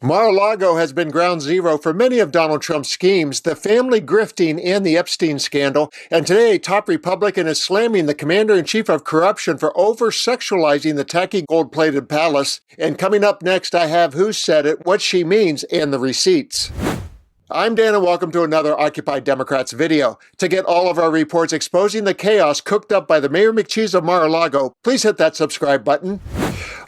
Mar-a-Lago has been ground zero for many of Donald Trump's schemes, the family grifting and the Epstein scandal, and today a top Republican is slamming the commander-in-chief of corruption for over-sexualizing the tacky gold-plated palace. And coming up next, I have who said it, what she means, and the receipts. I'm Dan and welcome to another Occupy Democrats video. To get all of our reports exposing the chaos cooked up by the Mayor McCheese of Mar-a-Lago, please hit that subscribe button.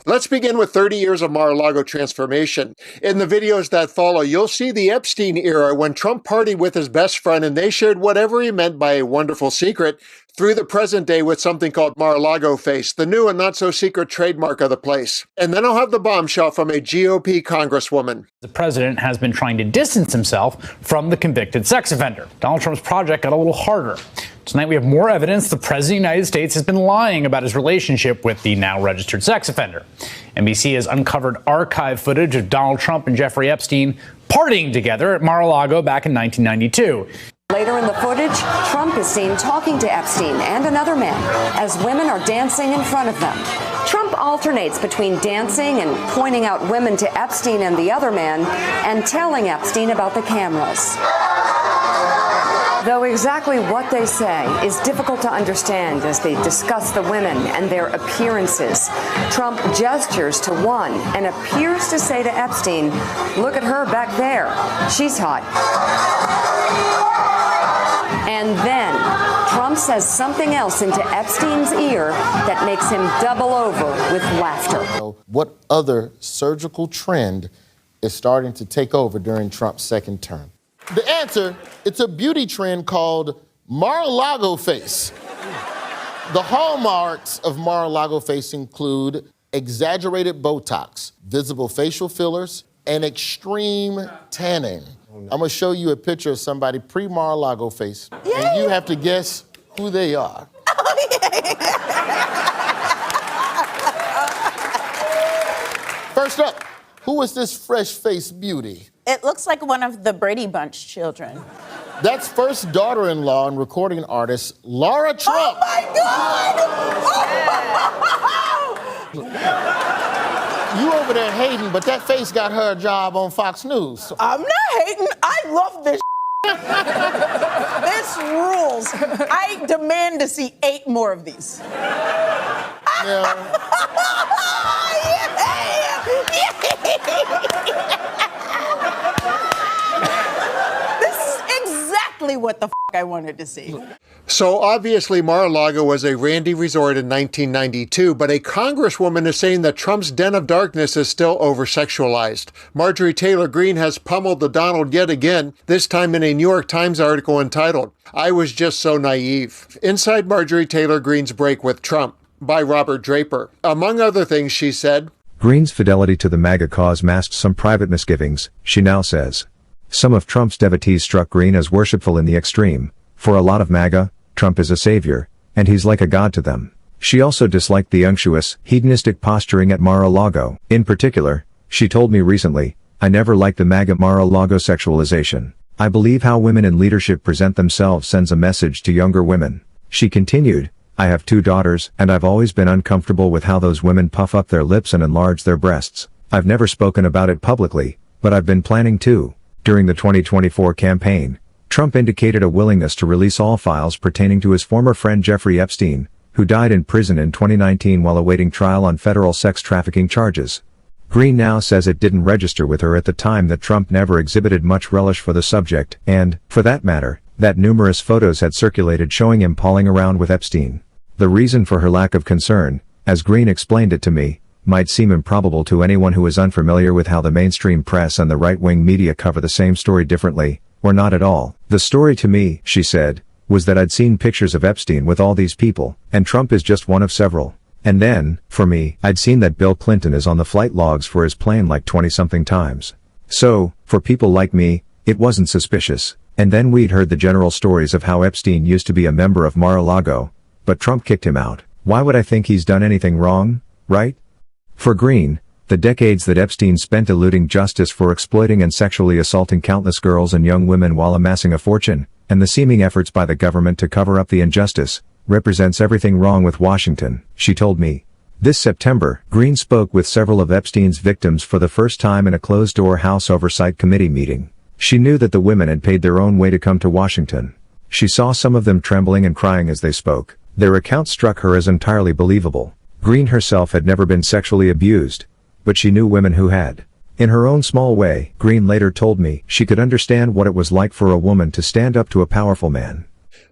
Let's begin with 30 years of Mar-a-Lago transformation. In the videos that follow, you'll see the Epstein era when Trump partied with his best friend and they shared whatever he meant by a wonderful secret, through the present day with something called Mar-a-Lago Face, the new and not-so-secret trademark of the place. And then I'll have the bombshell from a GOP congresswoman. The president has been trying to distance himself from the convicted sex offender. Donald Trump's project got a little harder. Tonight we have more evidence the president of the United States has been lying about his relationship with the now registered sex offender. NBC has uncovered archive footage of Donald Trump and Jeffrey Epstein partying together at Mar-a-Lago back in 1992. Later in the footage, Trump is seen talking to Epstein and another man as women are dancing in front of them. Trump alternates between dancing and pointing out women to Epstein and the other man and telling Epstein about the cameras. Though exactly what they say is difficult to understand as they discuss the women and their appearances, Trump gestures to one and appears to say to Epstein, "Look at her back there. She's hot." And then Trump says something else into Epstein's ear that makes him double over with laughter. What other surgical trend is starting to take over during Trump's second term? The answer, it's a beauty trend called Mar-a-Lago Face. The hallmarks of Mar-a-Lago Face include exaggerated Botox, visible facial fillers, and extreme tanning. I'm gonna show you a picture of somebody pre-Mar-a-Lago Face, and you have to guess who they are. First up, who is this fresh-faced beauty? It looks like one of the Brady Bunch children. That's first daughter-in-law and recording artist Laura Trump. Oh my God! You over there hating, but that face got her a job on Fox News. I'm not hating. I love this. This rules. I demand to see 8 more of these. Yeah. This is exactly what the I wanted to see. So obviously Mar-a-Lago was a randy resort in 1992, but a congresswoman is saying that Trump's den of darkness is still over-sexualized. Marjorie Taylor Greene has pummeled the Donald yet again, this time in a New York Times article entitled, "I Was Just So Naive." Inside Marjorie Taylor Greene's break with Trump, by Robert Draper. Among other things, she said, Greene's fidelity to the MAGA cause masked some private misgivings, she now says. Some of Trump's devotees struck Greene as worshipful in the extreme. For a lot of MAGA, Trump is a savior, and he's like a god to them. She also disliked the unctuous, hedonistic posturing at Mar-a-Lago. In particular, she told me recently, "I never liked the MAGA Mar-a-Lago sexualization. I believe how women in leadership present themselves sends a message to younger women." She continued, "I have 2 daughters, and I've always been uncomfortable with how those women puff up their lips and enlarge their breasts. I've never spoken about it publicly, but I've been planning to." During the 2024 campaign, Trump indicated a willingness to release all files pertaining to his former friend Jeffrey Epstein, who died in prison in 2019 while awaiting trial on federal sex trafficking charges. Greene now says it didn't register with her at the time that Trump never exhibited much relish for the subject, and, for that matter, that numerous photos had circulated showing him palling around with Epstein. The reason for her lack of concern, as Greene explained it to me, might seem improbable to anyone who is unfamiliar with how the mainstream press and the right-wing media cover the same story differently, or not at all. The story to me, she said, was that I'd seen pictures of Epstein with all these people, and Trump is just one of several. And then, for me, I'd seen that Bill Clinton is on the flight logs for his plane like 20-something times. So, for people like me, it wasn't suspicious. And then we'd heard the general stories of how Epstein used to be a member of Mar-a-Lago, but Trump kicked him out. Why would I think he's done anything wrong, right? For Greene, the decades that Epstein spent eluding justice for exploiting and sexually assaulting countless girls and young women while amassing a fortune, and the seeming efforts by the government to cover up the injustice, represents everything wrong with Washington, she told me. This September, Greene spoke with several of Epstein's victims for the first time in a closed-door House Oversight Committee meeting. She knew that the women had paid their own way to come to Washington. She saw some of them trembling and crying as they spoke. Their accounts struck her as entirely believable. Greene herself had never been sexually abused, but she knew women who had. In her own small way, Greene later told me she could understand what it was like for a woman to stand up to a powerful man.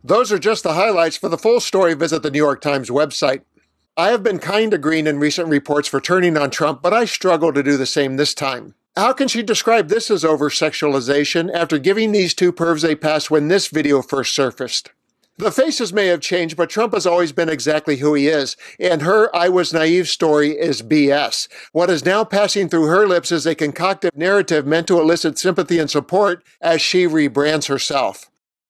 Those are just the highlights. For the full story, visit the New York Times website. I have been kind to Greene in recent reports for turning on Trump, but I struggle to do the same this time. How can she describe this as over-sexualization after giving these two pervs a pass when this video first surfaced? The faces may have changed, but Trump has always been exactly who he is, and her "I was naive" story is BS. What is now passing through her lips is a concocted narrative meant to elicit sympathy and support as she rebrands herself.